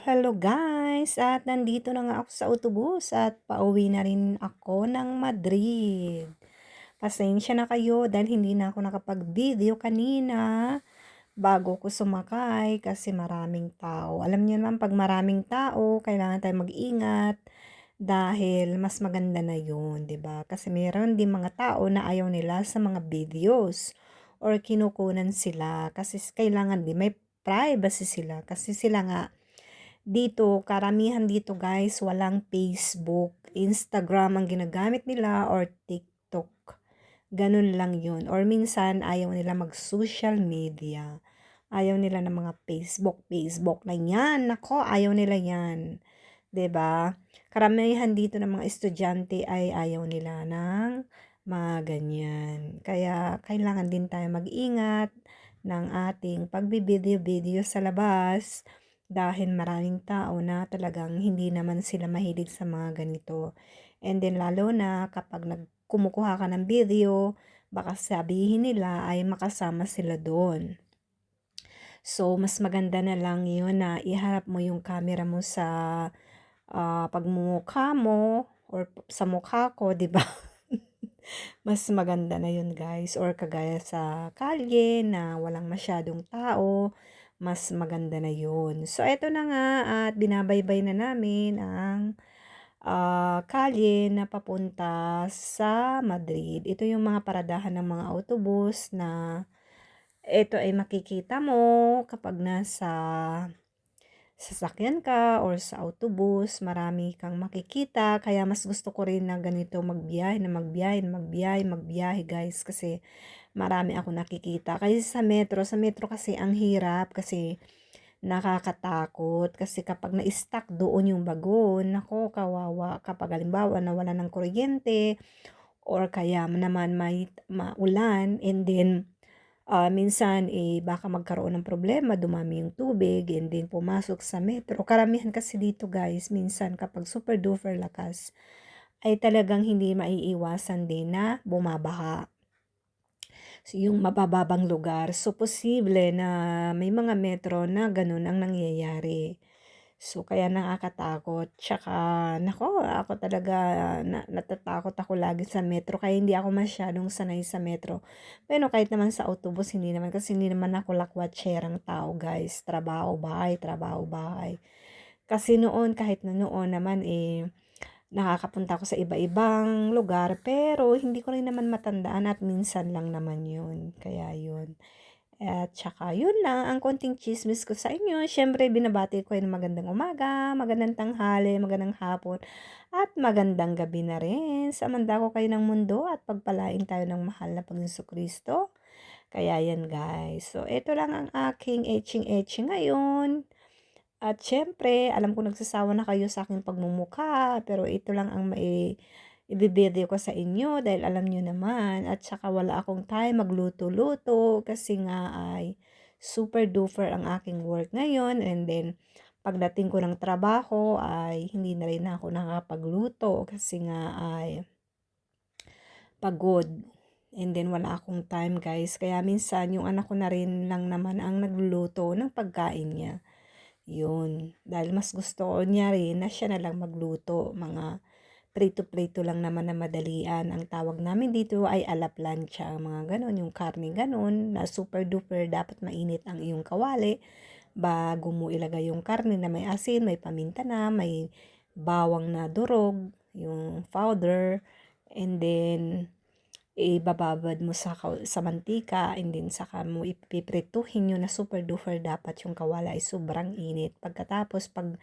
Hello guys! At nandito na nga ako sa autobus at pauwi na rin ako ng Madrid. Pasensya na kayo dahil hindi na ako nakapag-video kanina bago ko sumakay kasi maraming tao. Alam niyo naman pag maraming tao, kailangan tayong mag-ingat dahil mas maganda na yun, 'di ba? Kasi meron din mga tao na ayaw nila sa mga videos or kinukunan sila kasi kailangan din may privacy sila kasi sila nga dito, karamihan dito guys, walang Facebook, Instagram ang ginagamit nila or TikTok. Ganun lang yun. Or minsan, ayaw nila mag-social media. Ayaw nila ng mga Facebook na yan. Nako, ayaw nila yan. 'Di ba? Karamihan dito ng mga estudyante ay ayaw nila ng mga ganyan. Kaya kailangan din tayo mag-ingat ng ating pagbibideo-video sa labas dahil maraming tao na talagang hindi naman sila mahilig sa mga ganito. And then lalo na kapag kumukuha ka ng video, baka sabihin nila ay makasama sila doon. So, mas maganda na lang yun na iharap mo yung camera mo sa pagmumukha mo or sa mukha ko, 'di ba? Mas maganda na yun guys, or kagaya sa kalye na walang masyadong tao, mas maganda na yun. So eto na nga at binabaybay na namin ang kalye na papunta sa Madrid. Ito yung mga paradahan ng mga autobus na ito ay makikita mo kapag nasa sasakyan ka or sa autobus, marami kang makikita. Kaya mas gusto ko rin na ganito magbiyahe guys. Kasi marami ako nakikita. Kasi sa metro kasi ang hirap kasi nakakatakot. Kasi kapag na-stuck doon yung bagon, nako kawawa. Kapag halimbawa nawala ng kuryente or kaya naman may maulan and then minsan, baka magkaroon ng problema, dumami yung tubig and then pumasok sa metro. Karamihan kasi dito guys, minsan kapag super duper lakas, ay talagang hindi maiiwasan din na bumabaha. So, yung mabababang lugar. So, posible na may mga metro na ganun ang nangyayari. So, kaya nakakatakot. Tsaka, nako, ako talaga, natatakot ako lagi sa metro. Kaya hindi ako masyadong sanay sa metro. Pero kahit naman sa autobus, hindi naman. Kasi hindi naman ako lakwatserang tao, guys. Trabaho, bahay, trabaho, bahay. Kasi noon, kahit na noon naman, nakakapunta ako sa iba-ibang lugar. Pero, hindi ko rin naman matandaan at minsan lang naman yun. Kaya yun. At saka yun lang ang konting tsismis ko sa inyo. Siyempre binabati ko kayo ng magandang umaga, magandang tanghali, magandang hapon, at magandang gabi na rin. Samanda ko kayo ng mundo at pagpalain tayo ng mahal na Panginoon Kristo. Kaya yan guys. So ito lang ang aking etching-etching ngayon. At siyempre, alam ko nagsasawa na kayo sa aking pagmumukha, pero ito lang ang ibibideo ko sa inyo dahil alam nyo naman. At saka wala akong time magluto-luto kasi nga ay super duper ang aking work ngayon. And then, pagdating ko ng trabaho ay hindi na rin ako nakakapagluto kasi nga ay pagod. And then, wala akong time guys. Kaya minsan, yung anak ko na rin lang naman ang nagluluto ng pagkain niya. Yun, dahil mas gusto niya rin na siya na lang magluto, mga prito-prito lang naman na madalian. Ang tawag namin dito ay ala plancha, mga ganon, yung karne ganon, na super duper dapat mainit ang iyong kawali bago mo ilagay yung karne na may asin, may paminta na, may bawang na durog, yung powder, and then ibababad mo sa mantika and then saka mo ipiprituhin yun na super duper dapat yung kawala ay sobrang init. Pagkatapos pag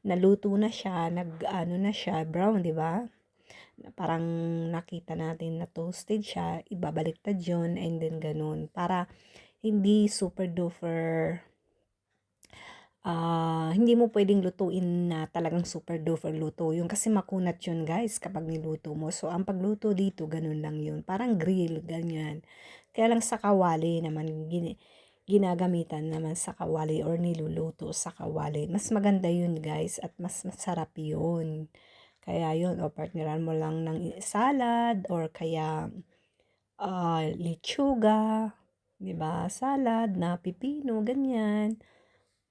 naluto na siya, nag-ano na siya, brown, 'di ba? Parang nakita natin na toasted siya, ibabaliktad yun and then ganun para hindi super duper hindi mo pwedeng lutuin na talagang super duper luto yun kasi makunat yun guys kapag niluto mo. So, ang pagluto dito, ganun lang yun. Parang grill, ganyan. Kaya lang sa kawali naman, ginagamitan naman sa kawali or niluluto sa kawali. Mas maganda yun guys at mas masarap yun. Kaya yun, o partneran mo lang ng salad or kaya lechuga, 'di ba? Salad na pipino, ganyan.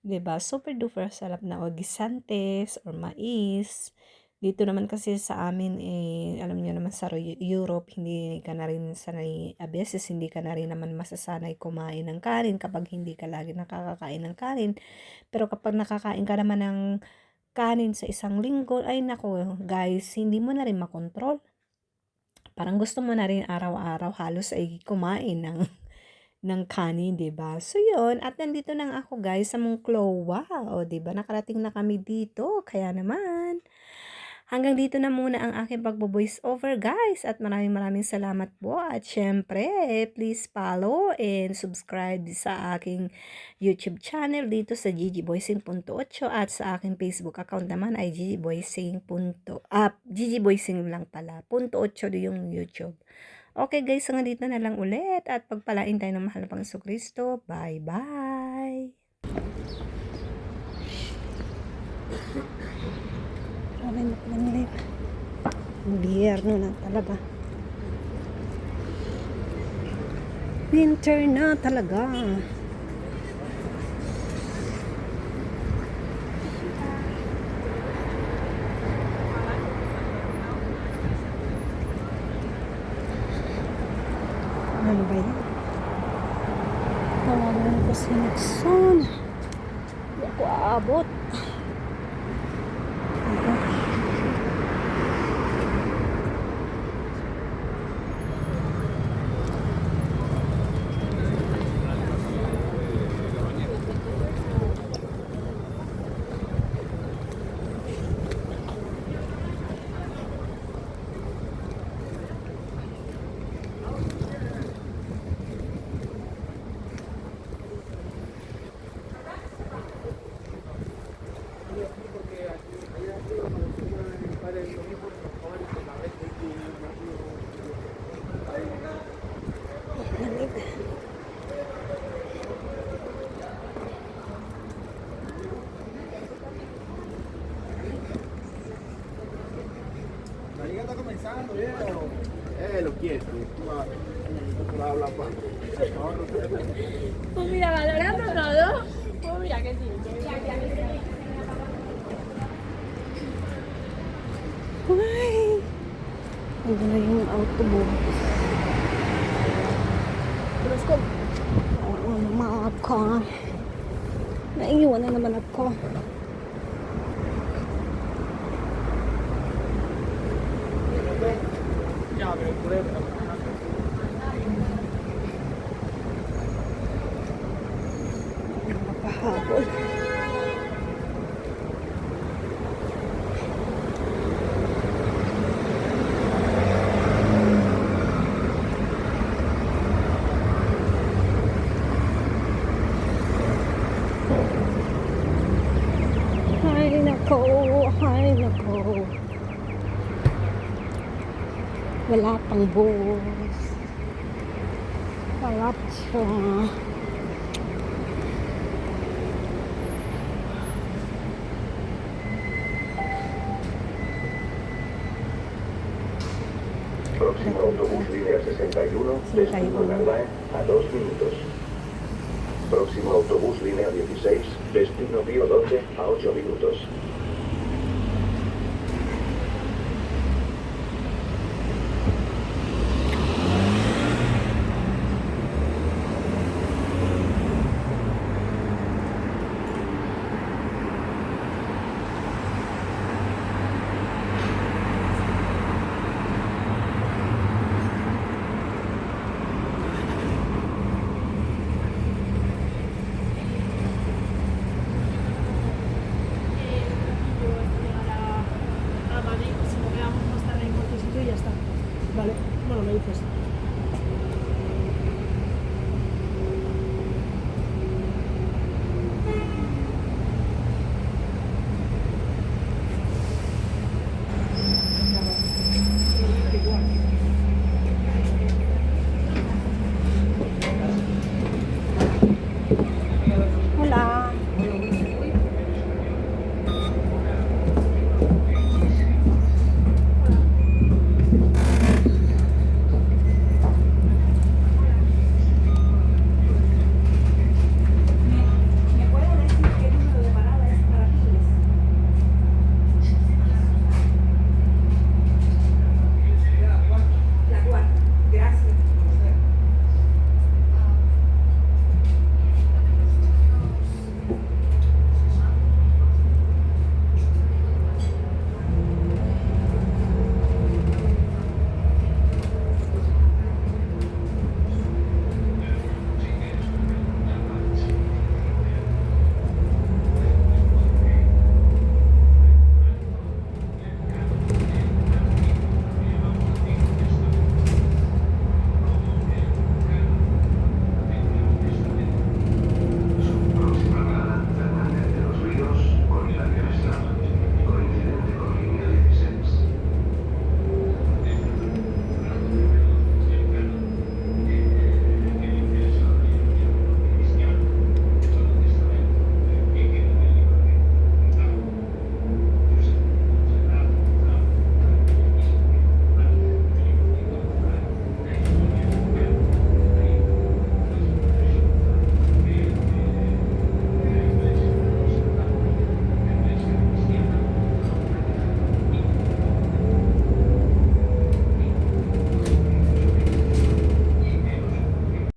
'Di ba? Super duper sarap na o gisantes or mais. Dito naman kasi sa amin, eh, alam niyo naman sa Europe hindi ka na rin sanay, beses hindi ka na rin naman masasanay kumain ng kanin kapag hindi ka lagi nakakakain ng kanin. Pero kapag nakakain ka naman ng kanin sa isang linggo, ay naku guys, hindi mo na rin makontrol. Parang gusto mo na rin araw-araw halos ay kumain ng kanin, 'di ba? So 'yun, at nandito na nga ako guys sa Monclova. O 'di ba, nakarating na kami dito. Kaya naman, hanggang dito na muna ang aking pagbo-voice over guys. At maraming maraming salamat po. At syempre, please follow and subscribe sa aking YouTube channel dito sa ggboysing.8 at sa aking Facebook account naman ay ggboysing lang pala. .8 yung YouTube. Okay guys, hanggang dito na lang ulit at pagpalain tayo ng mahal na Panginoon. Bye-bye! Grabe magmanlip. Biyerno na talaga. Winter na talaga. Ano ba yan? Tawagan ko si Nixon. Hindi ako aabot. Ya está comenzando, viejo. Lo quiero. Tú hablas, pa. Pues mira, valorando todo. Pues mira que sí. Ay! Ito na yung autobus. Terus kok Oo, maap ka. Naiiwan na naman ako. Ya, pero por eso. Napahabol. Ay, nako. Ay, nako. Wala pang bus. Wala pa siya. Próximo autobús línea 61, destino Narváez a 2 minutos. Próximo autobús línea 16, destino Pío 12 a 8 minutos. a Madrid, si lo veamos más tarde en cualquier sitio y ya está. Vale, bueno, me dices.